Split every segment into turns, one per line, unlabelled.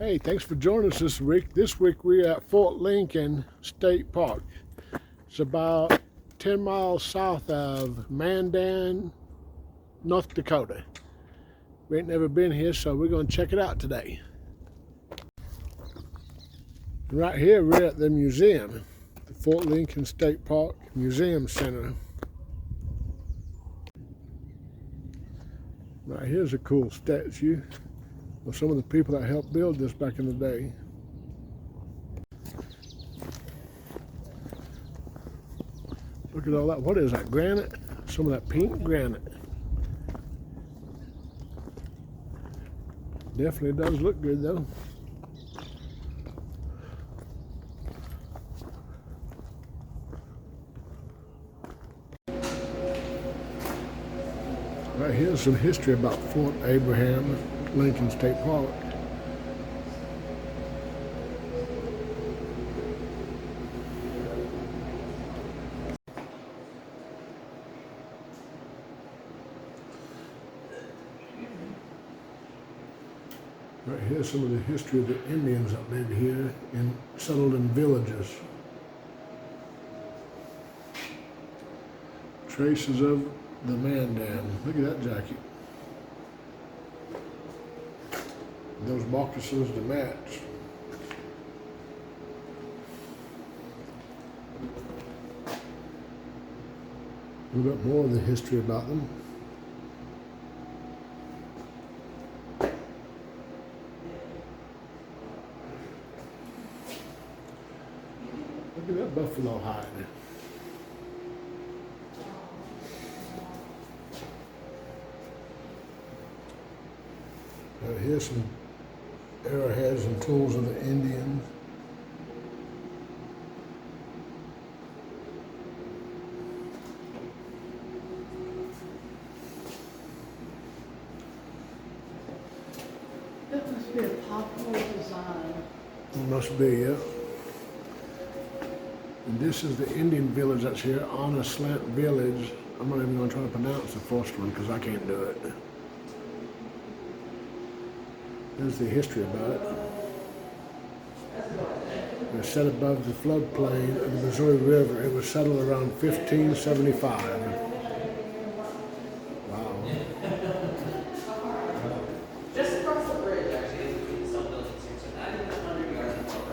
Hey, thanks for joining us this week. This week we're at Fort Lincoln State Park. It's about 10 miles south of Mandan, North Dakota. We ain't never been here, so we're going to check it out today. Right here we're at the museum, the Fort Lincoln State Park Museum Center. Right here's a cool statue of some of the people that helped build this back in the day. Look at all that. What is that? Granite? Some of that pink granite. Definitely does look good though. Right here's some history about Fort Abraham Lincoln State Park. Right here's some of the history of the Indians that lived here and settled in villages. Traces of the Mandan. Look at that jacket. Those moccasins to match. A little bit more of the history about them. Look at that buffalo hide. Here's some arrowheads and tools of the Indians.
That must be a popular design.
It must be, yeah. And this is the Indian village that's here, on a slant village. I'm not even going to try to pronounce the first one because I can't do it. There's the history about it. It was set above the floodplain of the Missouri River. It was settled around 1575. Wow.
Just across the bridge, actually, between some buildings here, so not even 100 yards from.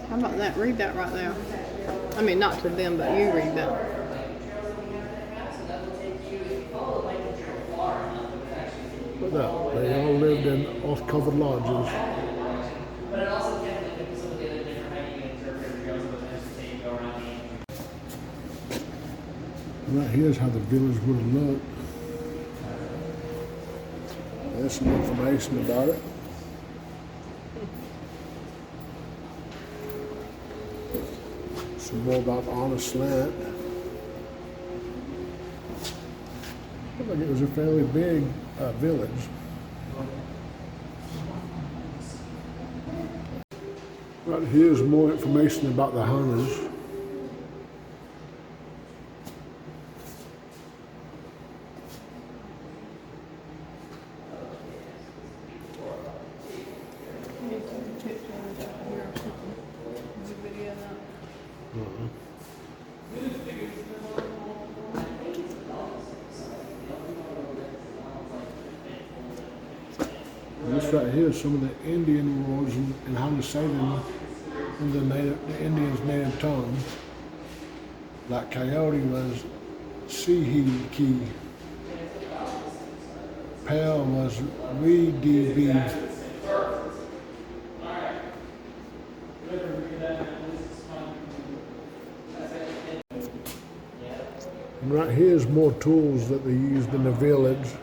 How about that? Read that right there. I mean, not to them, but you read that.
So that will take you, if you follow the Lincoln Trail far enough, it would actually take you.
Look at that. They all lived in off-covered lodges.
But it also can link into some of the other different hiking and interpretive trails that would actually take you go around the.
Right here's how the village would have looked. There's some information about it. Some more about Honest Slant. Looked like it was a fairly big village. Right here's more information about the hunters. This right here is some of the Indian words and how to say them in the Indians' native tongue. Like coyote was see-he-ki. Pale was we-dee-bee. And right here's more tools that they used in the village.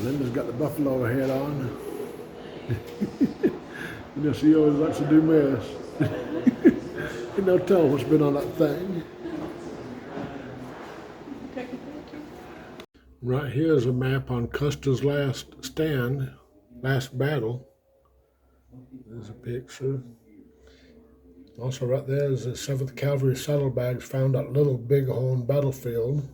Linda's got the buffalo head on. You know, she always likes to do mess. You know, tell what's been on that thing. Right here's a map on Custer's last stand, last battle. There's a picture. Also right there is the 7th Cavalry saddlebags found at Little Bighorn Battlefield.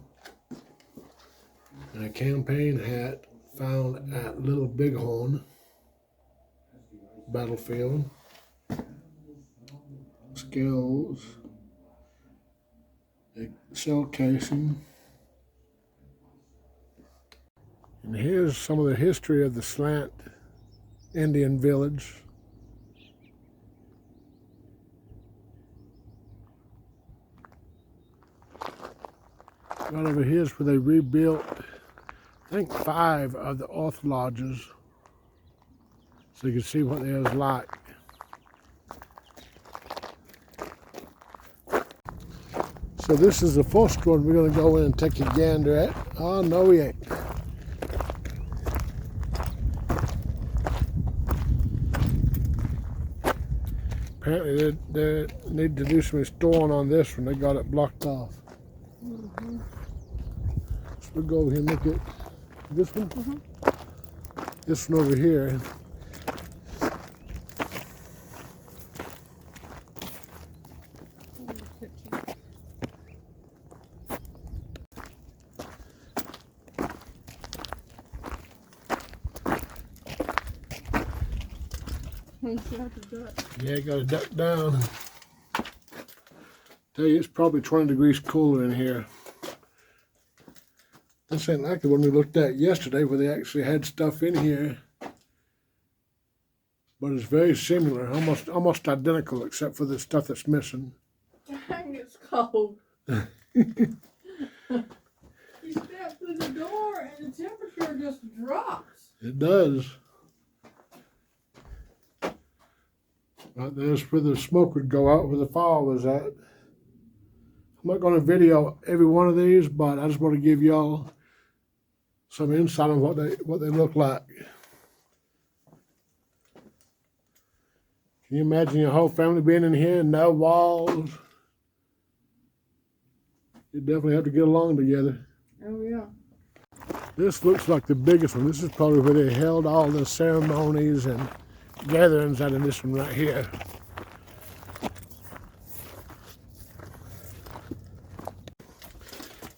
and a campaign hat found at Little Bighorn battlefield. Skills, a shell casing. And here's some of the history of the Slant Indian village. Right over here is where they rebuilt, I think, 5 of the Orth lodges, so you can see what they was like. So this is the first one we're going to go in and take a gander at. Oh, no, we ain't. Apparently they need to do some restoring on this one. They got it blocked off. Mm-hmm. So we'll go over here and look at this one. Mm-hmm. This one over here. Yeah, got to duck down. Tell you, it's probably 20 degrees cooler in here. This ain't like the one we looked at yesterday where they actually had stuff in here. But it's very similar, almost identical except for the stuff that's missing.
Dang, it's cold. You step through the door and the temperature just drops.
It does. Right there's where the smoke would go out, where the fire was at. I'm not going to video every one of these, but I just want to give y'all some insight on what they look like. Can you imagine your whole family being in here and no walls? You definitely have to get along together.
Oh, yeah.
This looks like the biggest one. This is probably where they held all the ceremonies and gatherings out in this one right here.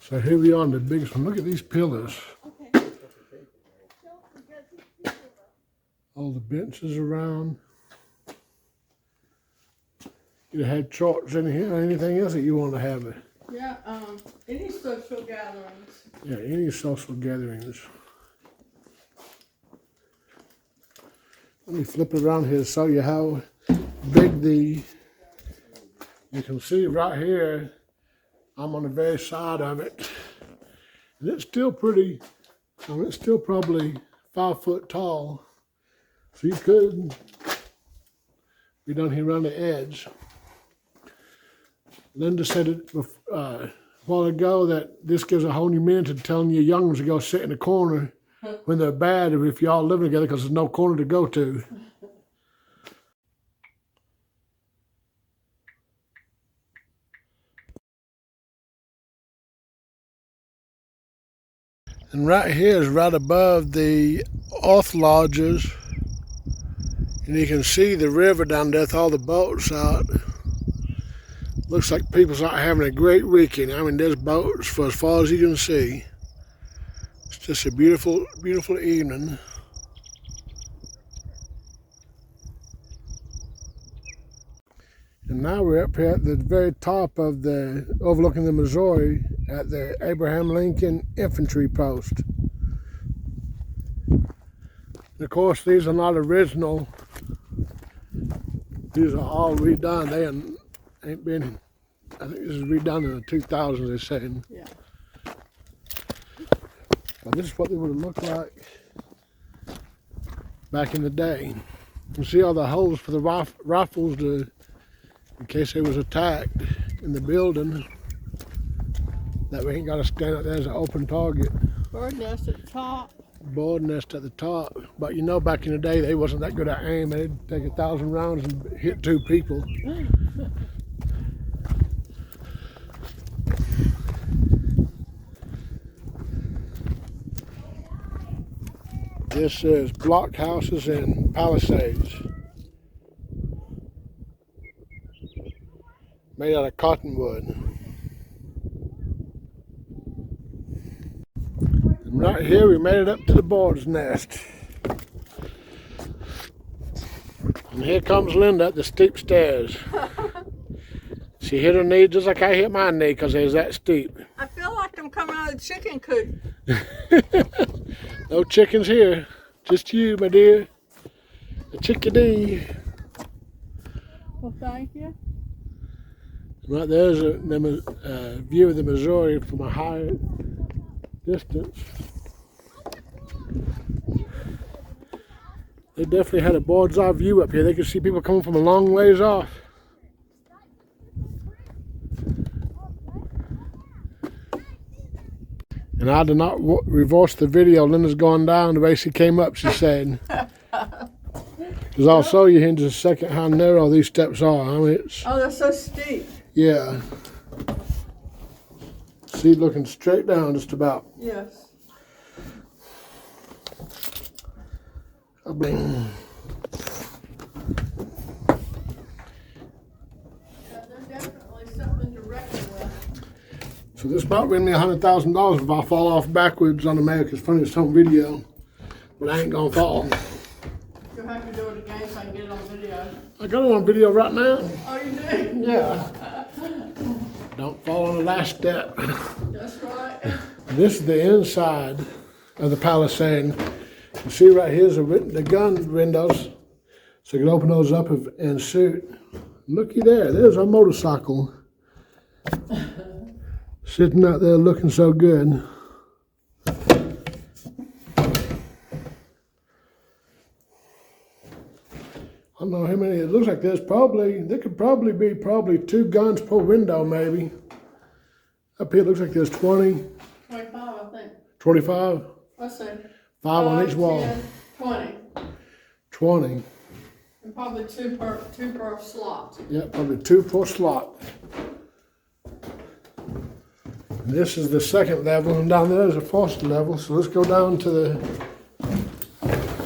So here we are on the biggest one. Look at these pillars.
Okay.
All the benches around. You had charts in here or anything else that you want to have?
Yeah, any social gatherings.
Yeah, any social gatherings. Let me flip it around here to show you how big you can see right here, I'm on the very side of it. And it's still pretty, it's still probably 5 foot tall. So you could be down here around the edge. Linda said it a while ago that this gives a whole new meaning to telling your young ones to go sit in the corner when they're bad, or if y'all living together, because there's no corner to go to. And right here is right above the Orth lodges, and you can see the river down there with all the boats out. Looks like people's out having a great weekend. I mean, there's boats for as far as you can see. It's just a beautiful, beautiful evening. And now we're up here at the very top of overlooking the Missouri at the Abraham Lincoln Infantry Post. And of course, these are not original. These are all redone. They ain't been, I think this is redone in the 2000s, they're saying.
Yeah.
But this is what they would have looked like back in the day. You can see all the holes for the rifles in case they was attacked in the building. That way, ain't got to stand up there as an open target.
Bird nest at the top.
Bird nest at the top. But you know, back in the day, they wasn't that good at aim. They'd take 1,000 rounds and hit 2 people. This is block houses and palisades. Made out of cottonwood. And right here, we made it up to the bird's nest. And here comes Linda up the steep stairs. She hit her knee just like I hit my knee because it was that steep.
I feel like I'm coming out of the chicken coop.
No chickens here. Just you, my dear. A chickadee.
Well, thank you.
Right there's a view of the Missouri from a high distance. They definitely had a bird's eye view up here. They could see people coming from a long ways off. And I did not reverse the video. Linda's going down the way she came up, she said. Because I'll show you in just a second how narrow these steps are. I mean, it's,
Oh, they're so steep.
yeah. See, looking straight down just about.
Yes.
I mean,
Yeah, there's definitely something to reckon with.
so this might win me $100,000 if I fall off backwards on America's Funniest Home Video. But I ain't gonna fall.
You'll have to do it again so I can get it on video.
I got it on video right now.
Oh, you do?
Yeah. Don't fall on the last step.
That's right.
This is the inside of the Palisade. You see right here's the gun windows. So you can open those up and shoot. Looky there, there's our motorcycle. Sitting out there looking so good. I don't know how many, it looks like there could probably be 2 guns per window maybe. Up here it looks like there's 20,
25, I think.
25,
Let's see.
5 on each wall.
10, 20.
20,
And probably two per slot.
yeah, probably 2 per slot. And this is the second level, and down there is the first level, so let's go down to the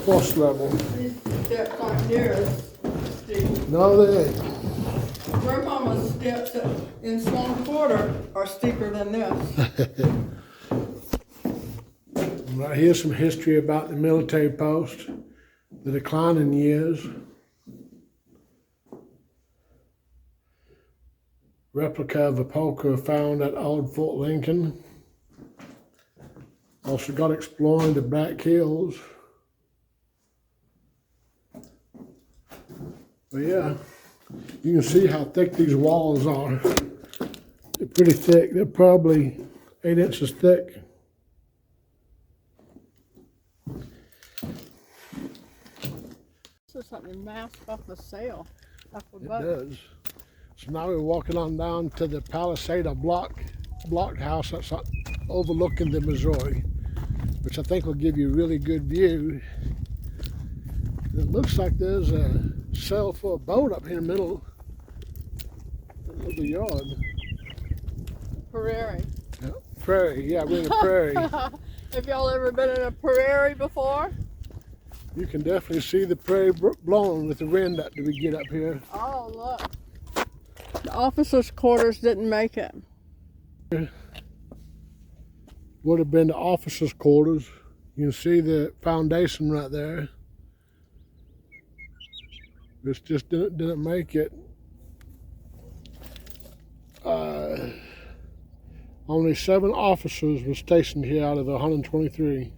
first level.
These steps aren't near as steep.
No, they ain't.
Grandmama's steps in Swan Quarter are steeper than this.
Right here's some history about the military post, the declining years. Replica of a poker found at old Fort Lincoln. Also got exploring the Black Hills. But yeah, you can see how thick these walls are. They're pretty thick. They're probably 8 inches thick.
This is something masked off a sail. Off a
It
boat.
does. So now we're walking on down to the Palisade block house that's overlooking the Missouri, which I think will give you a really good view. It looks like there's a sail for a boat up here in the middle of the yard.
Prairie.
Yeah, prairie, yeah, we're in a prairie.
Have y'all ever been in a prairie before?
You can definitely see the prairie blowing with the wind that we get up here.
Oh, look. The officers' quarters didn't make it.
Would have been the officers' quarters. You can see the foundation right there. This just didn't make it. Only 7 officers were stationed here out of the 123.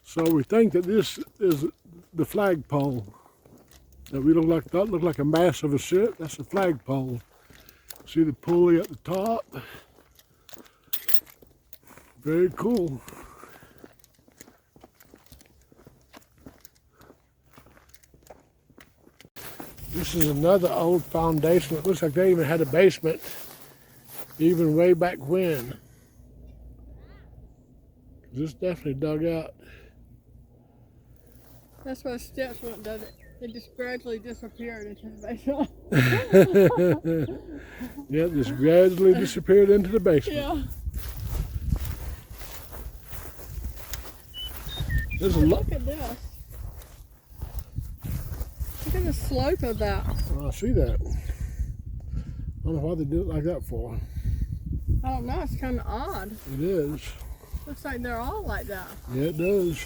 So we think that this is the flagpole. That we look like a mast of a ship. That's the flagpole. See the pulley at the top. Very cool. This is another old foundation. It looks like they even had a basement, even way back when. This definitely dug out.
That's why the steps went, does it? They just gradually disappeared into the basement.
Yeah, just gradually disappeared into the basement.
Yeah.
There's a lot.
Look at this. Look at the slope of that.
Oh, I see that. I don't know why they did it like that for.
I don't know, it's kind of odd.
It is.
Looks like they're all like that.
Yeah, it does.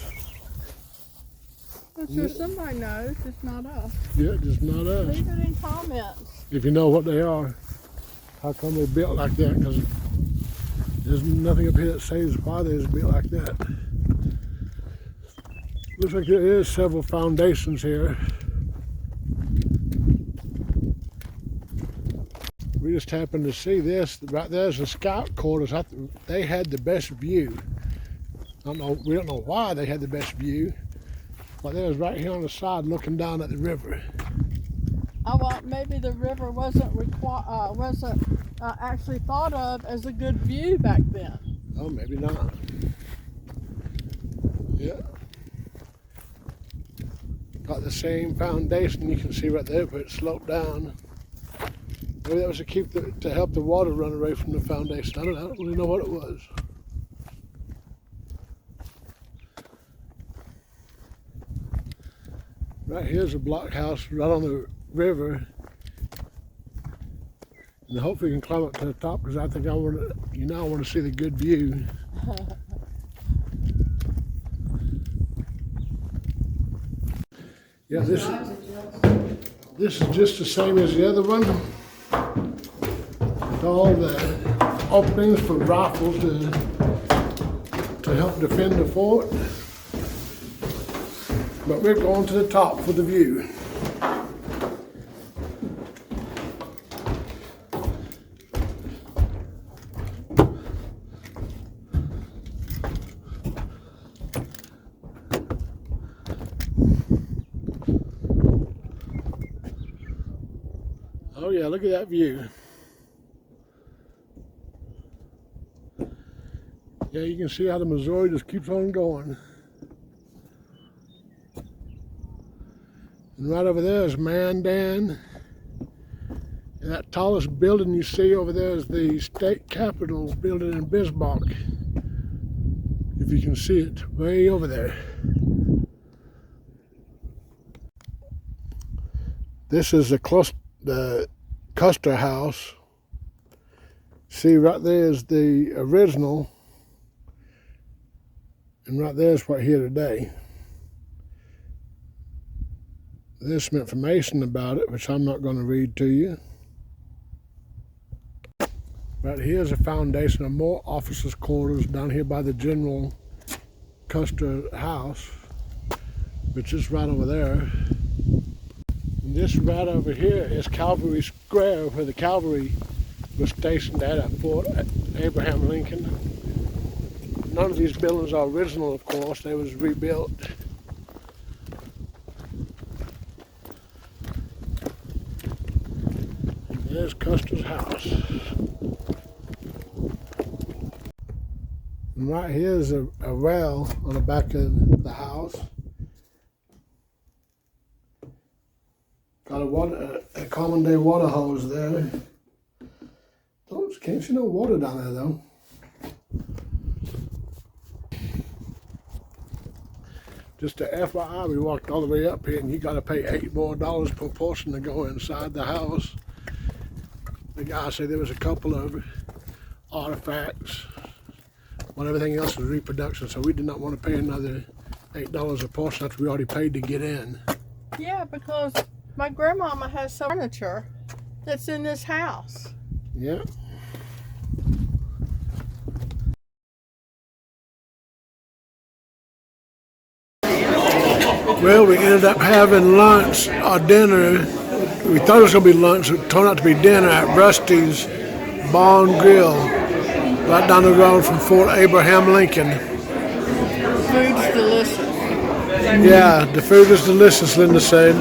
I'm sure somebody knows, it's not us.
Yeah, just not us.
Leave it in comments.
If you know what they are, how come they're built like that? Because there's nothing up here that says why they're built like that. Looks like there is several foundations here. We just happened to see this. Right there's the scout quarters. They had the best view. We don't know why they had the best view. But they was right here on the side looking down at the river.
I want maybe the river wasn't actually thought of as a good view back then.
Oh, maybe not. Yeah. Got the same foundation you can see right there, but it sloped down. Maybe that was to help the water run away from the foundation. I don't really know what it was. Right here's a blockhouse right on the river. And hopefully we can climb up to the top because I think I want to see the good view. Yeah, this is just the same as the other one. With all the openings for rifles to help defend the fort. But we're going to the top for the view. Oh yeah, look at that view. Yeah, you can see how the Missouri just keeps on going. And right over there is Mandan. And that tallest building you see over there is the state capitol building in Bismarck. If you can see it, way over there. This is the Custer House. See, right there is the original. And right there is what's here today. There's some information about it, which I'm not going to read to you. Right here's a foundation of more officers' quarters down here by the General Custer House, which is right over there. And this right over here is Cavalry Square, where the cavalry was stationed at Fort Abraham Lincoln. None of these buildings are original, of course. They was rebuilt. There's Custer's house. And right here is a well on the back of the house. Got a common day water hose there. Can't see no water down there though. Just a FYI, we walked all the way up here and you got to pay $8 more per person to go inside the house. The guy said there was a couple of artifacts, but everything else was reproduction, so we did not want to pay another $8 a person after we already paid to get in.
Yeah, because my grandmama has some furniture that's in this house.
Yeah. Well, we ended up having lunch or dinner. We thought it was going to be lunch. It turned out to be dinner at Rusty's Bar and Grill, right down the road from Fort Abraham Lincoln.
Food's delicious.
Yeah, the food is delicious, Linda said.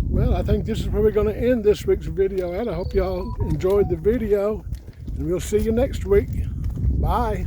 Well, I think this is where we're going to end this week's video at. I hope y'all enjoyed the video, and we'll see you next week. Bye.